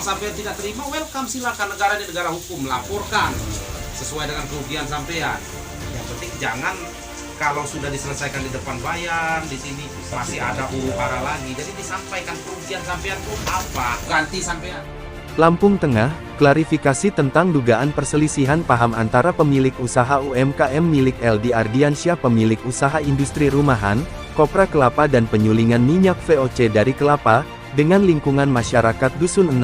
sampean tidak terima, welcome, silakan, negara ini negara hukum, laporkan sesuai dengan kerugian sampean. Yang penting jangan kalau sudah diselesaikan di depan bayan, di sini masih ada huru-hara lagi. Jadi disampaikan kerugian sampean itu apa, ganti sampean. Lampung Tengah, klarifikasi tentang dugaan perselisihan paham antara pemilik usaha UMKM milik LD Ardiansyah pemilik usaha industri rumahan, kopra kelapa dan penyulingan minyak VOC dari kelapa, dengan lingkungan masyarakat Dusun 6,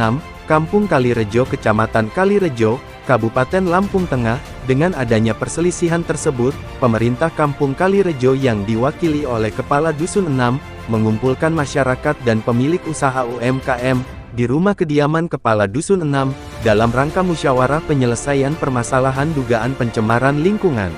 Kampung Kalirejo Kecamatan Kalirejo, Kabupaten Lampung Tengah. Dengan adanya perselisihan tersebut, pemerintah Kampung Kalirejo yang diwakili oleh Kepala Dusun 6, mengumpulkan masyarakat dan pemilik usaha UMKM, di rumah kediaman Kepala Dusun 6, dalam rangka musyawarah penyelesaian permasalahan dugaan pencemaran lingkungan.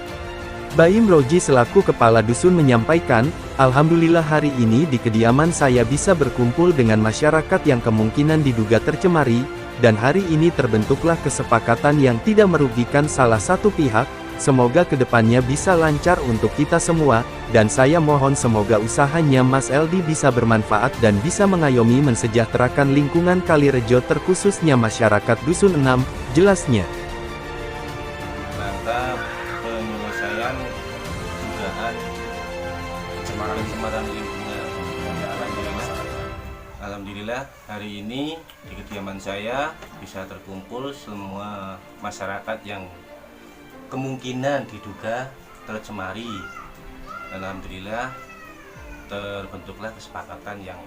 Baim Roji selaku Kepala Dusun menyampaikan, "Alhamdulillah hari ini di kediaman saya bisa berkumpul dengan masyarakat yang kemungkinan diduga tercemari, dan hari ini terbentuklah kesepakatan yang tidak merugikan salah satu pihak. Semoga kedepannya bisa lancar untuk kita semua, dan saya mohon semoga usahanya Mas LD bisa bermanfaat dan bisa mengayomi mensejahterakan lingkungan Kalirejo terkhususnya masyarakat Dusun 6, jelasnya. Rangka penyelesaian dugaan pencemaran lingkungan. Alhamdulillah hari ini di kediaman saya bisa terkumpul semua masyarakat yang kemungkinan diduga tercemari. Alhamdulillah terbentuklah kesepakatan yang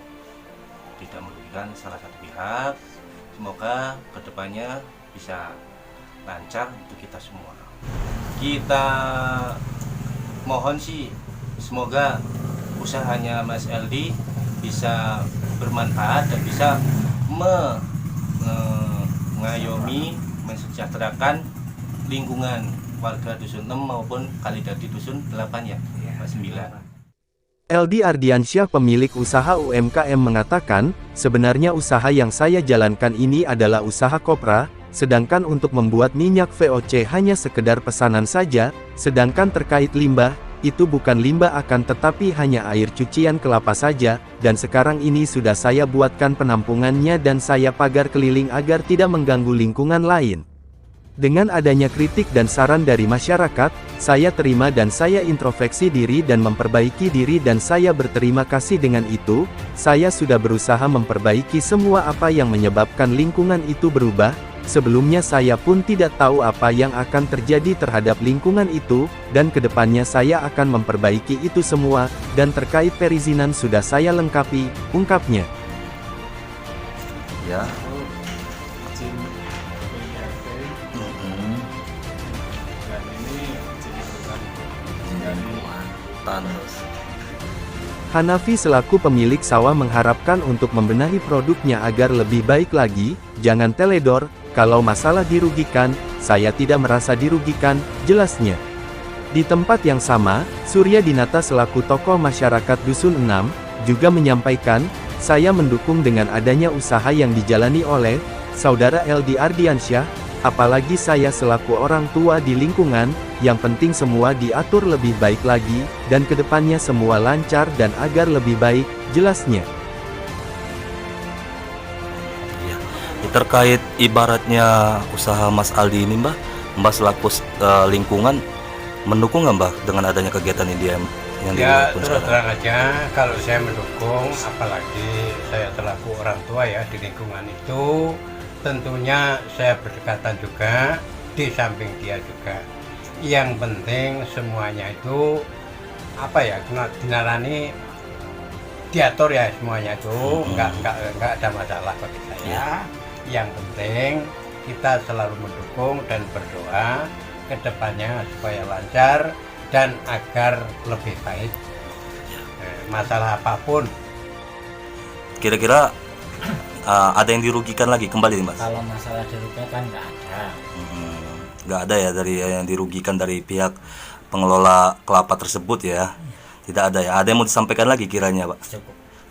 tidak merugikan salah satu pihak. Semoga kedepannya bisa lancar untuk kita semua. Kita mohon sih semoga usahanya Mas LD bisa bermanfaat dan bisa mengayomi mensejahterakan lingkungan warga Dusun 6 maupun Kalidadi Dusun 8 ya, 9. LD Ardiansyah pemilik usaha UMKM mengatakan, sebenarnya usaha yang saya jalankan ini adalah usaha kopra, sedangkan untuk membuat minyak VOC hanya sekedar pesanan saja, sedangkan terkait limbah, itu bukan limbah akan tetapi hanya air cucian kelapa saja, dan sekarang ini sudah saya buatkan penampungannya dan saya pagar keliling agar tidak mengganggu lingkungan lain. Dengan adanya kritik dan saran dari masyarakat, saya terima dan saya introspeksi diri dan memperbaiki diri dan saya berterima kasih dengan itu, saya sudah berusaha memperbaiki semua apa yang menyebabkan lingkungan itu berubah, sebelumnya saya pun tidak tahu apa yang akan terjadi terhadap lingkungan itu, dan kedepannya saya akan memperbaiki itu semua, dan terkait perizinan sudah saya lengkapi, ungkapnya. Ya. Hanafi selaku pemilik sawah mengharapkan untuk membenahi produknya agar lebih baik lagi, jangan teledor, kalau masalah dirugikan, saya tidak merasa dirugikan, jelasnya. Di tempat yang sama, Surya Dinata selaku tokoh masyarakat Dusun 6, juga menyampaikan, saya mendukung dengan adanya usaha yang dijalani oleh Saudara LD Ardiansyah, apalagi saya selaku orang tua di lingkungan, yang penting semua diatur lebih baik lagi, dan kedepannya semua lancar dan agar lebih baik, jelasnya. Ya, terkait ibaratnya usaha Mas Aldi ini Mbah selaku lingkungan, mendukung nggak Mbah dengan adanya kegiatan ini yang ya dilakukan terus sekarang? terang aja kalau saya mendukung, apalagi saya selaku orang tua ya di lingkungan itu, tentunya saya berdekatan juga, di samping dia juga. Yang penting semuanya itu apa ya, dinarani diatur ya semuanya itu, nggak ada masalah bagi saya. Yang penting kita selalu mendukung dan berdoa kedepannya supaya lancar dan agar lebih baik. Masalah apapun. Kira-kira ada yang dirugikan lagi kembali Mas? Kalau masalah dirugikan nggak ada. Nggak ada ya dari yang dirugikan dari pihak pengelola kelapa tersebut ya? Tidak ada ya? Ada yang mau disampaikan lagi kiranya Pak?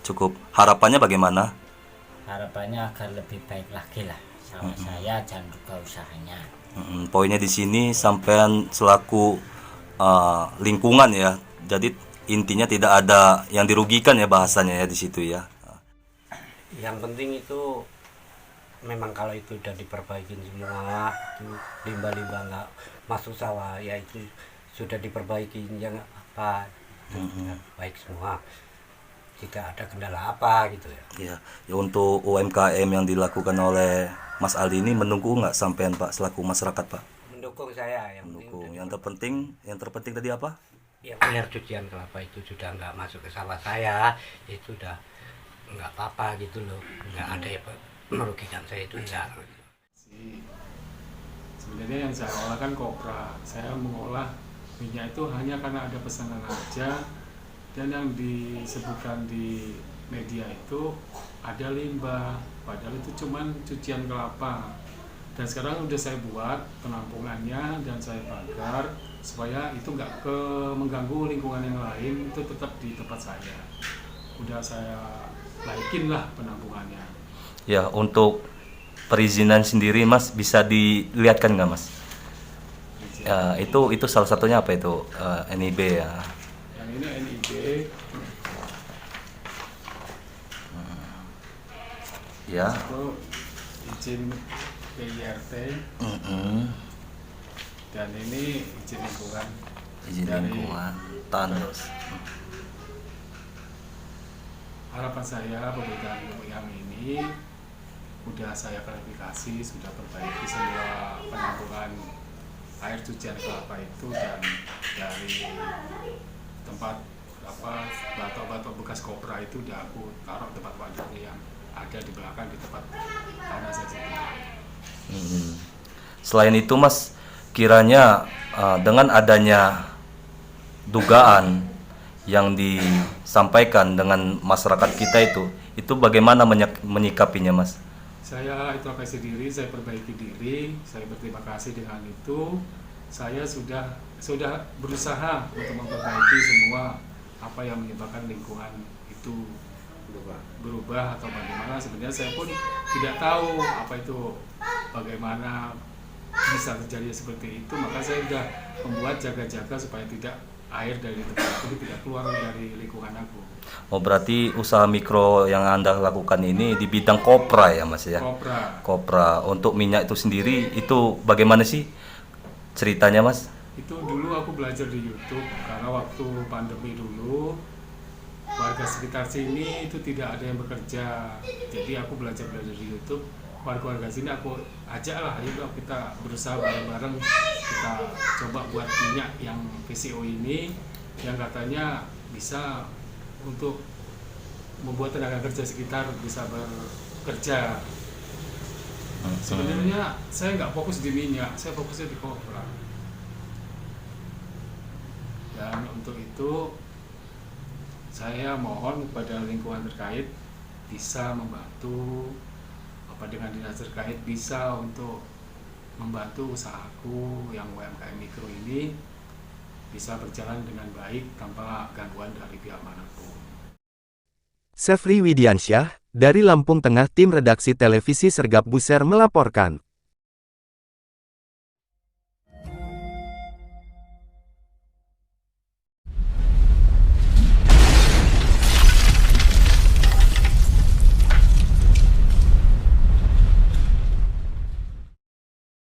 Cukup. Harapannya bagaimana? Harapannya agar lebih baik lagi lah sama saya dan juga usahanya. Poinnya di sini sampean selaku lingkungan ya, jadi intinya tidak ada yang dirugikan ya bahasanya ya di situ ya. Yang penting itu memang kalau itu udah diperbaikin semua, itu limbah-limbah nggak masuk sawah, ya itu sudah diperbaiki, ya nggak apa, itu baik semua. Tidak ada kendala apa gitu ya. Ya, ya untuk UMKM yang dilakukan oleh Mas Aldi ini mendukung nggak sampean Pak selaku masyarakat Pak? Mendukung saya yang Mendukung. Yang terpenting tadi apa? ya, air cucian kelapa itu sudah nggak masuk ke sawah saya, itu udah nggak apa-apa gitu loh, nggak ada yang merugikan saya, itu enggak. Sebenarnya yang saya olah kan kopra. Saya mengolah minyak itu hanya karena ada pesanan aja, dan yang disebutkan di media itu ada limbah, padahal itu cuman cucian kelapa. Dan sekarang udah saya buat penampungannya dan saya pagar supaya itu nggak mengganggu lingkungan yang lain, itu tetap di tempat saya. Udah saya naikin lah penampungannya. Ya, untuk perizinan sendiri Mas bisa dilihatkan nggak Mas? Ya, itu salah satunya apa itu? NIB ya. Yang ini NIB. Ya. Itu izin PIRT. Dan ini izin lingkungan. Izin lingkungan Tandos. Harapan saya pemberitaan yang ini sudah saya klarifikasi, sudah perbaiki semua penampungan air cucian kelapa itu, dan dari tempat batok-batok bekas kopra itu udah aku taruh tempat wadah yang ada di belakang di tempat tanah saya sendiri. Selain itu Mas, kiranya dengan adanya dugaan yang disampaikan dengan masyarakat kita itu bagaimana menyikapinya Mas? Saya itu apa sendiri, saya perbaiki diri, saya berterima kasih dengan itu. Saya sudah berusaha untuk memperbaiki semua apa yang menyebabkan lingkungan itu berubah atau bagaimana. Sebenarnya saya pun tidak tahu apa itu, bagaimana bisa terjadi seperti itu. Maka saya sudah membuat jaga-jaga supaya tidak air dari tempat itu tidak keluar dari lingkungan aku. Oh, berarti usaha mikro yang Anda lakukan ini di bidang kopra ya Mas ya? Kopra. Untuk minyak itu sendiri itu bagaimana sih ceritanya Mas? Itu dulu aku belajar di YouTube karena waktu pandemi dulu warga sekitar sini itu tidak ada yang bekerja. Jadi aku belajar di YouTube. Warga-warga sini aku ajak lah, ayo kita berusaha bareng-bareng, kita coba buat minyak yang PCO ini yang katanya bisa untuk membuat tenaga kerja sekitar bisa bekerja. Sebenarnya saya nggak fokus di minyak, saya fokusnya di kopra. Dan untuk itu saya mohon kepada lingkungan terkait bisa membantu dengan dinas terkait, bisa untuk membantu usahaku yang UMKM mikro ini bisa berjalan dengan baik tanpa gangguan dari pihak manapun. Sefri Widiansyah, dari Lampung Tengah, tim redaksi televisi Sergap Buser melaporkan.